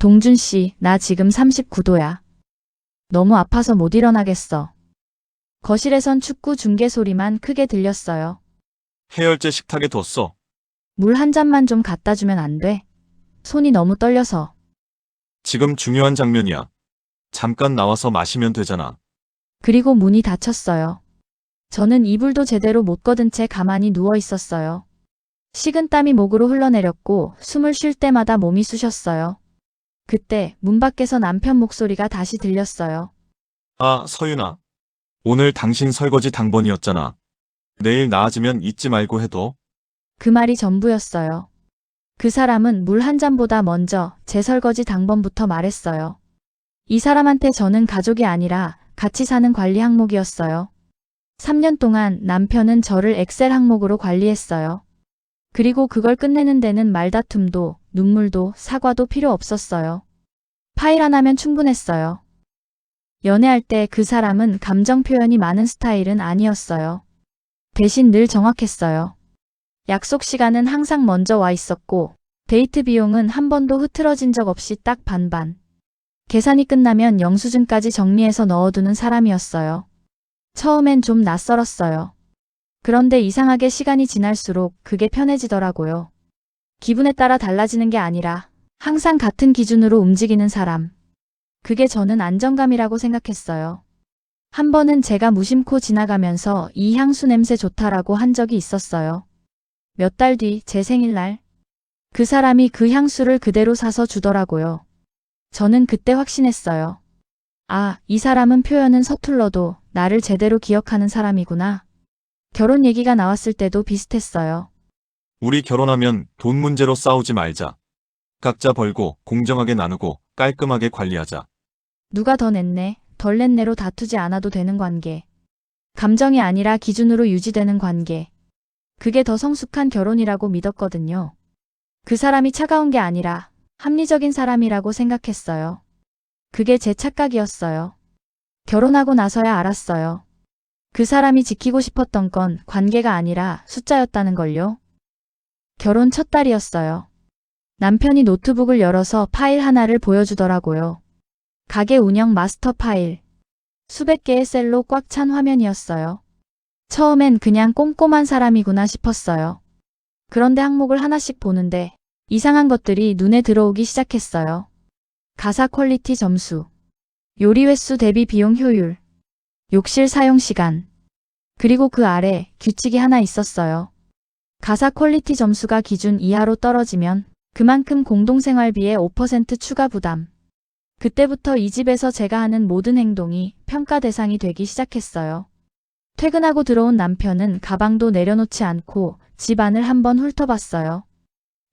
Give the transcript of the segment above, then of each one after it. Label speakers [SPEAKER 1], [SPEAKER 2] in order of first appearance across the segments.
[SPEAKER 1] 동준 씨, 나 지금 39도야. 너무 아파서 못 일어나겠어. 거실에선 축구 중계 소리만 크게 들렸어요.
[SPEAKER 2] 해열제 식탁에 뒀어.
[SPEAKER 1] 물 한 잔만 좀 갖다 주면 안 돼? 손이 너무 떨려서.
[SPEAKER 2] 지금 중요한 장면이야. 잠깐 나와서 마시면 되잖아.
[SPEAKER 1] 그리고 문이 닫혔어요. 저는 이불도 제대로 못 걷은 채 가만히 누워 있었어요. 식은땀이 목으로 흘러내렸고 숨을 쉴 때마다 몸이 쑤셨어요. 그때 문 밖에서 남편 목소리가 다시 들렸어요.
[SPEAKER 2] 아, 서윤아. 오늘 당신 설거지 당번이었잖아. 내일 나아지면 잊지 말고 해둬.
[SPEAKER 1] 그 말이 전부였어요. 그 사람은 물 한 잔보다 먼저 제 설거지 당번부터 말했어요. 이 사람한테 저는 가족이 아니라 같이 사는 관리 항목이었어요. 3년 동안 남편은 저를 엑셀 항목으로 관리했어요. 그리고 그걸 끝내는 데는 말다툼도 눈물도 사과도 필요 없었어요. 파일 하나면 충분했어요. 연애할 때 그 사람은 감정 표현이 많은 스타일은 아니었어요. 대신 늘 정확했어요. 약속 시간은 항상 먼저 와 있었고 데이트 비용은 한 번도 흐트러진 적 없이 딱 반반. 계산이 끝나면 영수증까지 정리해서 넣어두는 사람이었어요. 처음엔 좀 낯설었어요. 그런데 이상하게 시간이 지날수록 그게 편해지더라고요. 기분에 따라 달라지는 게 아니라 항상 같은 기준으로 움직이는 사람. 그게 저는 안정감이라고 생각했어요. 한 번은 제가 무심코 지나가면서 이 향수 냄새 좋다라고 한 적이 있었어요. 몇 달 뒤 제 생일날 그 사람이 그 향수를 그대로 사서 주더라고요. 저는 그때 확신했어요. 아, 이 사람은 표현은 서툴러도 나를 제대로 기억하는 사람이구나. 결혼 얘기가 나왔을 때도 비슷했어요.
[SPEAKER 2] 우리 결혼하면 돈 문제로 싸우지 말자. 각자 벌고 공정하게 나누고 깔끔하게 관리하자.
[SPEAKER 1] 누가 더 냈네, 덜 냈네로 다투지 않아도 되는 관계. 감정이 아니라 기준으로 유지되는 관계. 그게 더 성숙한 결혼이라고 믿었거든요. 그 사람이 차가운 게 아니라 합리적인 사람이라고 생각했어요. 그게 제 착각이었어요. 결혼하고 나서야 알았어요. 그 사람이 지키고 싶었던 건 관계가 아니라 숫자였다는 걸요. 결혼 첫 달이었어요. 남편이 노트북을 열어서 파일 하나를 보여주더라고요. 가게 운영 마스터 파일. 수백 개의 셀로 꽉 찬 화면이었어요. 처음엔 그냥 꼼꼼한 사람이구나 싶었어요. 그런데 항목을 하나씩 보는데 이상한 것들이 눈에 들어오기 시작했어요. 가사 퀄리티 점수, 요리 횟수 대비 비용 효율, 욕실 사용 시간, 그리고 그 아래 규칙이 하나 있었어요. 가사 퀄리티 점수가 기준 이하로 떨어지면 그만큼 공동생활비의 5% 추가 부담. 그때부터 이 집에서 제가 하는 모든 행동이 평가 대상이 되기 시작했어요. 퇴근하고 들어온 남편은 가방도 내려놓지 않고 집 안을 한번 훑어봤어요.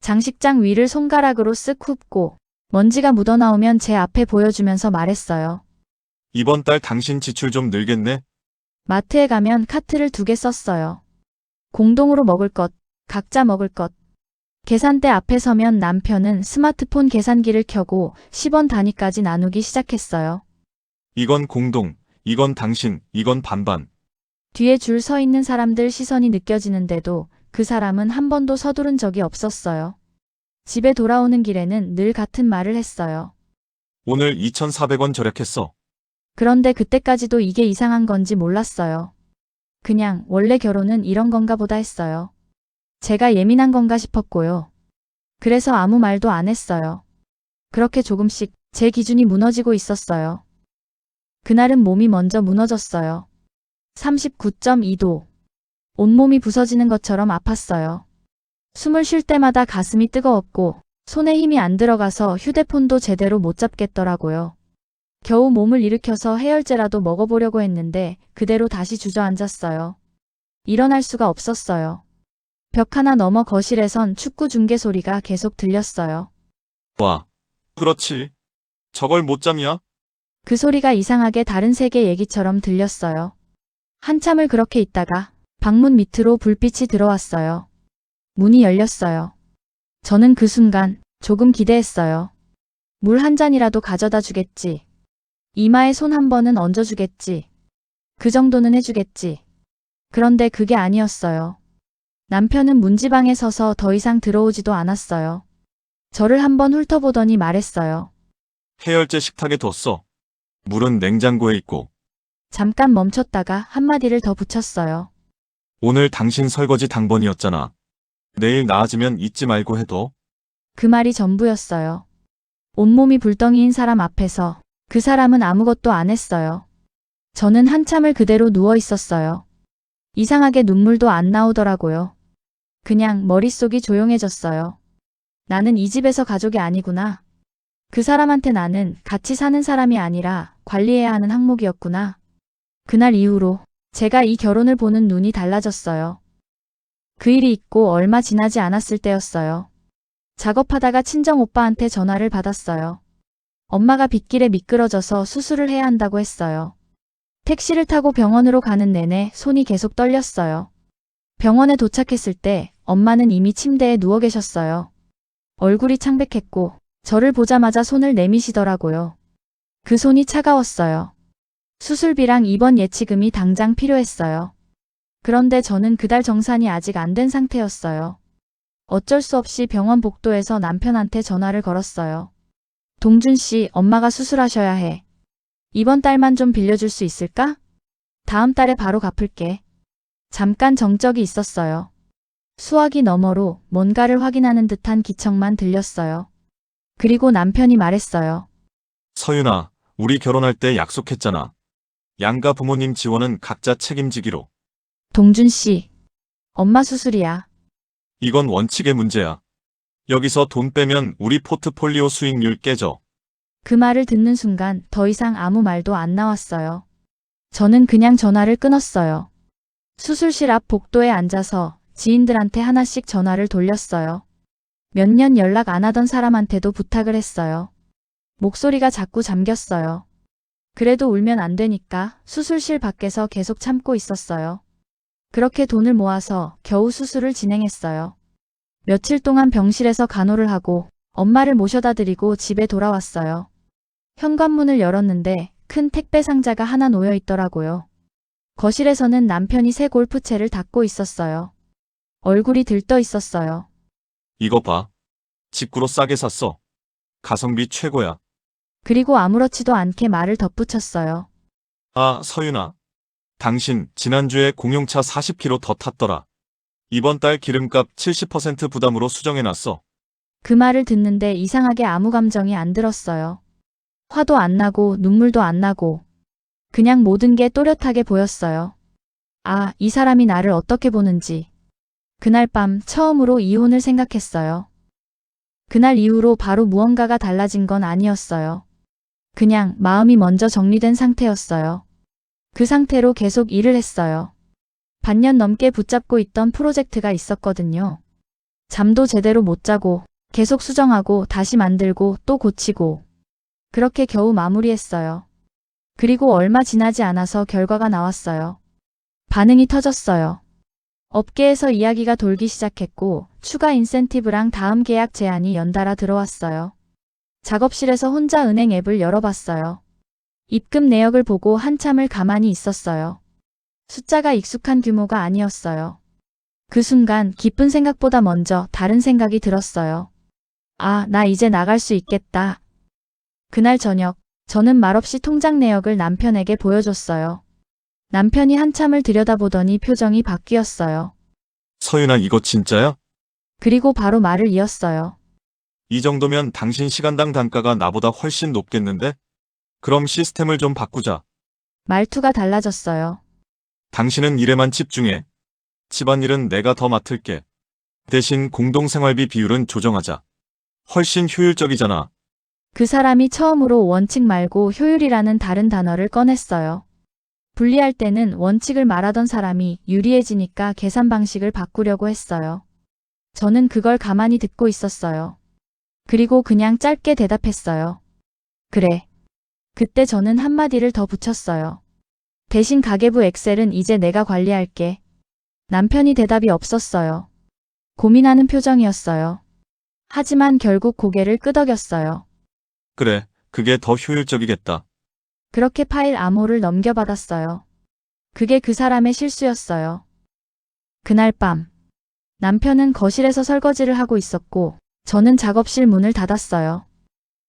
[SPEAKER 1] 장식장 위를 손가락으로 쓱 훑고 먼지가 묻어나오면 제 앞에 보여주면서 말했어요.
[SPEAKER 2] 이번 달 당신 지출 좀 늘겠네?
[SPEAKER 1] 마트에 가면 카트를 2개 썼어요. 공동으로 먹을 것, 각자 먹을 것. 계산대 앞에 서면 남편은 스마트폰 계산기를 켜고 10원 단위까지 나누기 시작했어요.
[SPEAKER 2] 이건 공동, 이건 당신, 이건 반반.
[SPEAKER 1] 뒤에 줄 서 있는 사람들 시선이 느껴지는데도 그 사람은 한 번도 서두른 적이 없었어요. 집에 돌아오는 길에는 늘 같은 말을 했어요.
[SPEAKER 2] 오늘 2,400원 절약했어.
[SPEAKER 1] 그런데 그때까지도 이게 이상한 건지 몰랐어요. 그냥 원래 결혼은 이런 건가 보다 했어요. 제가 예민한 건가 싶었고요. 그래서 아무 말도 안 했어요. 그렇게 조금씩 제 기준이 무너지고 있었어요. 그날은 몸이 먼저 무너졌어요. 39.2도. 온몸이 부서지는 것처럼 아팠어요. 숨을 쉴 때마다 가슴이 뜨거웠고 손에 힘이 안 들어가서 휴대폰도 제대로 못 잡겠더라고요. 겨우 몸을 일으켜서 해열제라도 먹어보려고 했는데 그대로 다시 주저앉았어요. 일어날 수가 없었어요. 벽 하나 넘어 거실에선 축구 중계 소리가 계속 들렸어요.
[SPEAKER 2] 와. 그렇지. 저걸 못 잠이야?
[SPEAKER 1] 그 소리가 이상하게 다른 세계 얘기처럼 들렸어요. 한참을 그렇게 있다가 방문 밑으로 불빛이 들어왔어요. 문이 열렸어요. 저는 그 순간 조금 기대했어요. 물 한 잔이라도 가져다 주겠지. 이마에 손 한 번은 얹어주겠지. 그 정도는 해주겠지. 그런데 그게 아니었어요. 남편은 문지방에 서서 더 이상 들어오지도 않았어요. 저를 한번 훑어보더니 말했어요.
[SPEAKER 2] 해열제 식탁에 뒀어. 물은 냉장고에 있고.
[SPEAKER 1] 잠깐 멈췄다가 한마디를 더 붙였어요.
[SPEAKER 2] 오늘 당신 설거지 당번이었잖아. 내일 나아지면 잊지 말고 해둬.
[SPEAKER 1] 그 말이 전부였어요. 온몸이 불덩이인 사람 앞에서 그 사람은 아무것도 안 했어요. 저는 한참을 그대로 누워 있었어요. 이상하게 눈물도 안 나오더라고요. 그냥 머릿속이 조용해졌어요. 나는 이 집에서 가족이 아니구나. 그 사람한테 나는 같이 사는 사람이 아니라 관리해야 하는 항목이었구나. 그날 이후로 제가 이 결혼을 보는 눈이 달라졌어요. 그 일이 있고 얼마 지나지 않았을 때였어요. 작업하다가 친정오빠한테 전화를 받았어요. 엄마가 빗길에 미끄러져서 수술을 해야 한다고 했어요. 택시를 타고 병원으로 가는 내내 손이 계속 떨렸어요. 병원에 도착했을 때 엄마는 이미 침대에 누워 계셨어요. 얼굴이 창백했고 저를 보자마자 손을 내미시더라고요. 그 손이 차가웠어요. 수술비랑 입원 예치금이 당장 필요했어요. 그런데 저는 그달 정산이 아직 안 된 상태였어요. 어쩔 수 없이 병원 복도에서 남편한테 전화를 걸었어요. 동준 씨, 엄마가 수술하셔야 해. 이번 달만 좀 빌려줄 수 있을까? 다음 달에 바로 갚을게. 잠깐 정적이 있었어요. 수화기 너머로 뭔가를 확인하는 듯한 기척만 들렸어요. 그리고 남편이 말했어요.
[SPEAKER 2] 서윤아, 우리 결혼할 때 약속했잖아. 양가 부모님 지원은 각자 책임지기로.
[SPEAKER 1] 동준 씨, 엄마 수술이야.
[SPEAKER 2] 이건 원칙의 문제야. 여기서 돈 빼면 우리 포트폴리오 수익률 깨져.
[SPEAKER 1] 그 말을 듣는 순간 더 이상 아무 말도 안 나왔어요. 저는 그냥 전화를 끊었어요. 수술실 앞 복도에 앉아서 지인들한테 하나씩 전화를 돌렸어요. 몇 년 연락 안 하던 사람한테도 부탁을 했어요. 목소리가 자꾸 잠겼어요. 그래도 울면 안 되니까 수술실 밖에서 계속 참고 있었어요. 그렇게 돈을 모아서 겨우 수술을 진행했어요. 며칠 동안 병실에서 간호를 하고 엄마를 모셔다 드리고 집에 돌아왔어요. 현관문을 열었는데 큰 택배 상자가 하나 놓여 있더라고요. 거실에서는 남편이 새 골프채를 닦고 있었어요. 얼굴이 들떠 있었어요.
[SPEAKER 2] 이거 봐. 직구로 싸게 샀어. 가성비 최고야.
[SPEAKER 1] 그리고 아무렇지도 않게 말을 덧붙였어요.
[SPEAKER 2] 아, 서윤아. 당신 지난주에 공용차 40km 더 탔더라. 이번 달 기름값 70% 부담으로 수정해놨어.
[SPEAKER 1] 그 말을 듣는데 이상하게 아무 감정이 안 들었어요. 화도 안 나고 눈물도 안 나고 그냥 모든 게 또렷하게 보였어요. 아, 이 사람이 나를 어떻게 보는지. 그날 밤 처음으로 이혼을 생각했어요. 그날 이후로 바로 무언가가 달라진 건 아니었어요. 그냥 마음이 먼저 정리된 상태였어요. 그 상태로 계속 일을 했어요. 반년 넘게 붙잡고 있던 프로젝트가 있었거든요. 잠도 제대로 못 자고 계속 수정하고 다시 만들고 또 고치고 그렇게 겨우 마무리했어요. 그리고 얼마 지나지 않아서 결과가 나왔어요. 반응이 터졌어요. 업계에서 이야기가 돌기 시작했고 추가 인센티브랑 다음 계약 제안이 연달아 들어왔어요. 작업실에서 혼자 은행 앱을 열어봤어요. 입금 내역을 보고 한참을 가만히 있었어요. 숫자가 익숙한 규모가 아니었어요. 그 순간 기쁜 생각보다 먼저 다른 생각이 들었어요. 아, 나 이제 나갈 수 있겠다. 그날 저녁, 저는 말없이 통장 내역을 남편에게 보여줬어요. 남편이 한참을 들여다보더니 표정이 바뀌었어요.
[SPEAKER 2] 서윤아, 이거 진짜야?
[SPEAKER 1] 그리고 바로 말을 이었어요.
[SPEAKER 2] 이 정도면 당신 시간당 단가가 나보다 훨씬 높겠는데? 그럼 시스템을 좀 바꾸자.
[SPEAKER 1] 말투가 달라졌어요.
[SPEAKER 2] 당신은 일에만 집중해. 집안일은 내가 더 맡을게. 대신 공동생활비 비율은 조정하자. 훨씬 효율적이잖아.
[SPEAKER 1] 그 사람이 처음으로 원칙 말고 효율이라는 다른 단어를 꺼냈어요. 분리할 때는 원칙을 말하던 사람이 유리해지니까 계산 방식을 바꾸려고 했어요. 저는 그걸 가만히 듣고 있었어요. 그리고 그냥 짧게 대답했어요. 그래. 그때 저는 한마디를 더 붙였어요. 대신 가계부 엑셀은 이제 내가 관리할게. 남편이 대답이 없었어요. 고민하는 표정이었어요. 하지만 결국 고개를 끄덕였어요.
[SPEAKER 2] 그래, 그게 더 효율적이겠다.
[SPEAKER 1] 그렇게 파일 암호를 넘겨받았어요. 그게 그 사람의 실수였어요. 그날 밤, 남편은 거실에서 설거지를 하고 있었고, 저는 작업실 문을 닫았어요.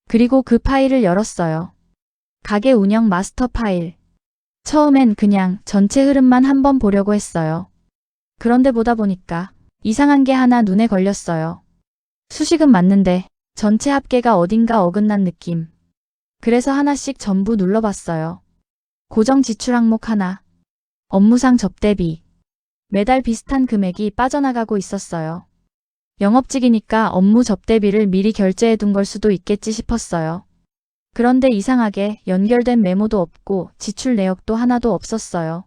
[SPEAKER 1] 그리고 그 파일을 열었어요. 가게 운영 마스터 파일. 처음엔 그냥 전체 흐름만 한번 보려고 했어요. 그런데 보다 보니까 이상한 게 하나 눈에 걸렸어요. 수식은 맞는데 전체 합계가 어딘가 어긋난 느낌. 그래서 하나씩 전부 눌러봤어요. 고정 지출 항목 하나. 업무상 접대비. 매달 비슷한 금액이 빠져나가고 있었어요. 영업직이니까 업무 접대비를 미리 결제해 둔 걸 수도 있겠지 싶었어요. 그런데 이상하게 연결된 메모도 없고 지출 내역도 하나도 없었어요.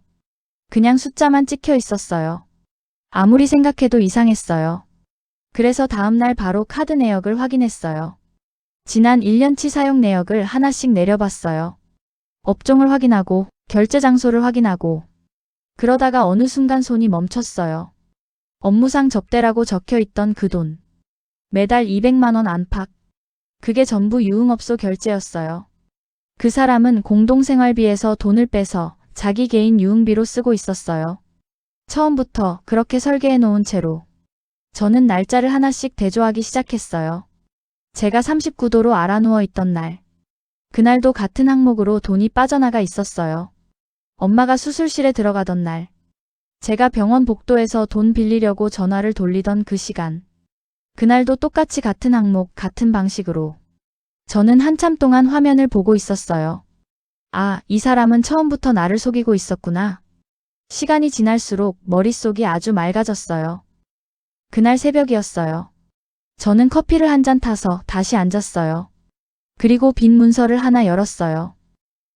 [SPEAKER 1] 그냥 숫자만 찍혀 있었어요. 아무리 생각해도 이상했어요. 그래서 다음날 바로 카드 내역을 확인했어요. 지난 1년치 사용 내역을 하나씩 내려봤어요. 업종을 확인하고 결제 장소를 확인하고 그러다가 어느 순간 손이 멈췄어요. 업무상 접대라고 적혀 있던 그 돈. 매달 200만 원 안팎. 그게 전부 유흥업소 결제였어요. 그 사람은 공동생활비에서 돈을 빼서 자기 개인 유흥비로 쓰고 있었어요. 처음부터 그렇게 설계해 놓은 채로. 저는 날짜를 하나씩 대조하기 시작했어요. 제가 39도로 알아누워 있던 날. 그날도 같은 항목으로 돈이 빠져나가 있었어요. 엄마가 수술실에 들어가던 날. 제가 병원 복도에서 돈 빌리려고 전화를 돌리던 그 시간. 그날도 똑같이 같은 항목, 같은 방식으로. 저는 한참 동안 화면을 보고 있었어요. 아, 이 사람은 처음부터 나를 속이고 있었구나. 시간이 지날수록 머릿속이 아주 맑아졌어요. 그날 새벽이었어요. 저는 커피를 한 잔 타서 다시 앉았어요. 그리고 빈 문서를 하나 열었어요.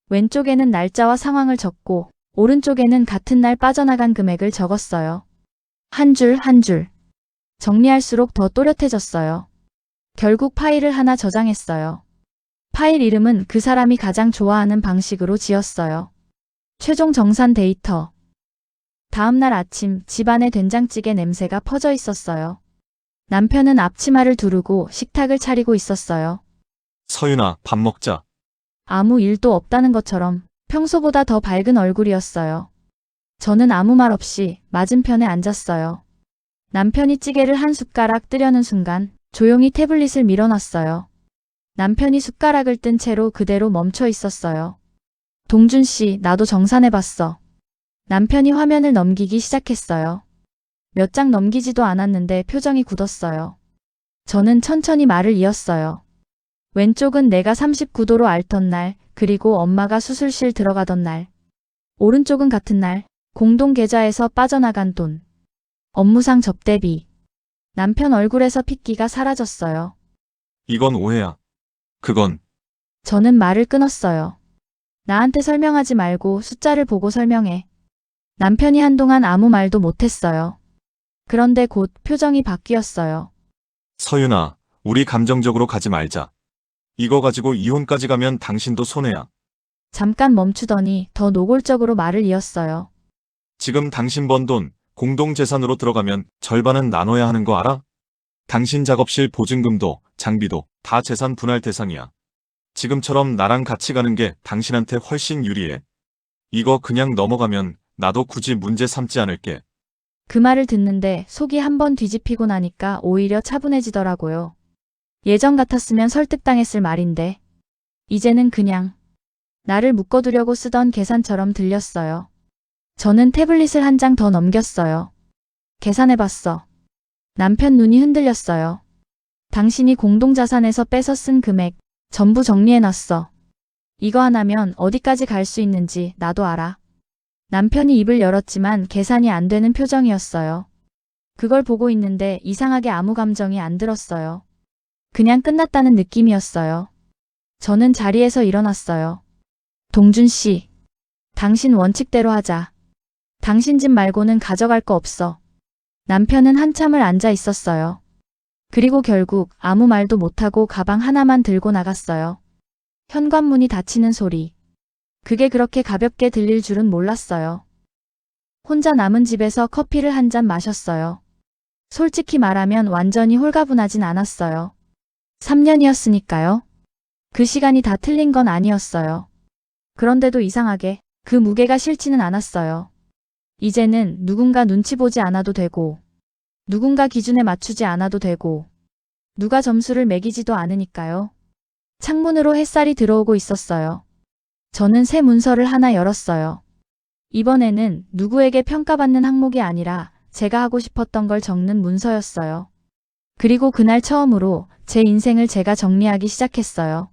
[SPEAKER 1] 왼쪽에는 날짜와 상황을 적고 오른쪽에는 같은 날 빠져나간 금액을 적었어요. 한 줄 한 줄. 정리할수록 더 또렷해졌어요. 결국 파일을 하나 저장했어요. 파일 이름은 그 사람이 가장 좋아하는 방식으로 지었어요. 최종 정산 데이터. 다음날 아침 집안에 된장찌개 냄새가 퍼져 있었어요. 남편은 앞치마를 두르고 식탁을 차리고 있었어요.
[SPEAKER 2] 서윤아, 밥 먹자.
[SPEAKER 1] 아무 일도 없다는 것처럼 평소보다 더 밝은 얼굴이었어요. 저는 아무 말 없이 맞은편에 앉았어요. 남편이 찌개를 한 숟가락 뜨려는 순간 조용히 태블릿을 밀어놨어요. 남편이 숟가락을 뜬 채로 그대로 멈춰 있었어요. 동준 씨, 나도 정산해봤어. 남편이 화면을 넘기기 시작했어요. 몇 장 넘기지도 않았는데 표정이 굳었어요. 저는 천천히 말을 이었어요. 왼쪽은 내가 39도로 앓던 날, 그리고 엄마가 수술실 들어가던 날. 오른쪽은 같은 날, 공동 계좌에서 빠져나간 돈. 업무상 접대비. 남편 얼굴에서 핏기가 사라졌어요.
[SPEAKER 2] 이건 오해야. 그건
[SPEAKER 1] 저는 말을 끊었어요. 나한테 설명하지 말고 숫자를 보고 설명해. 남편이 한동안 아무 말도 못했어요. 그런데 곧 표정이 바뀌었어요.
[SPEAKER 2] 서윤아, 우리 감정적으로 가지 말자. 이거 가지고 이혼까지 가면 당신도 손해야.
[SPEAKER 1] 잠깐 멈추더니 더 노골적으로 말을 이었어요.
[SPEAKER 2] 지금 당신 번 돈 공동재산으로 들어가면 절반은 나눠야 하는 거 알아? 당신 작업실 보증금도 장비도 다 재산 분할 대상이야. 지금처럼 나랑 같이 가는 게 당신한테 훨씬 유리해. 이거 그냥 넘어가면 나도 굳이 문제 삼지 않을게.
[SPEAKER 1] 그 말을 듣는데 속이 한번 뒤집히고 나니까 오히려 차분해지더라고요. 예전 같았으면 설득당했을 말인데 이제는 그냥 나를 묶어두려고 쓰던 계산처럼 들렸어요. 저는 태블릿을 한 장 더 넘겼어요. 계산해봤어. 남편 눈이 흔들렸어요. 당신이 공동자산에서 빼서 쓴 금액 전부 정리해놨어. 이거 하나면 어디까지 갈 수 있는지 나도 알아. 남편이 입을 열었지만 계산이 안 되는 표정이었어요. 그걸 보고 있는데 이상하게 아무 감정이 안 들었어요. 그냥 끝났다는 느낌이었어요. 저는 자리에서 일어났어요. 동준 씨, 당신 원칙대로 하자. 당신 집 말고는 가져갈 거 없어. 남편은 한참을 앉아 있었어요. 그리고 결국 아무 말도 못하고 가방 하나만 들고 나갔어요. 현관문이 닫히는 소리. 그게 그렇게 가볍게 들릴 줄은 몰랐어요. 혼자 남은 집에서 커피를 한 잔 마셨어요. 솔직히 말하면 완전히 홀가분하진 않았어요. 3년이었으니까요. 그 시간이 다 틀린 건 아니었어요. 그런데도 이상하게 그 무게가 싫지는 않았어요. 이제는 누군가 눈치 보지 않아도 되고, 누군가 기준에 맞추지 않아도 되고, 누가 점수를 매기지도 않으니까요. 창문으로 햇살이 들어오고 있었어요. 저는 새 문서를 하나 열었어요. 이번에는 누구에게 평가받는 항목이 아니라 제가 하고 싶었던 걸 적는 문서였어요. 그리고 그날 처음으로 제 인생을 제가 정리하기 시작했어요.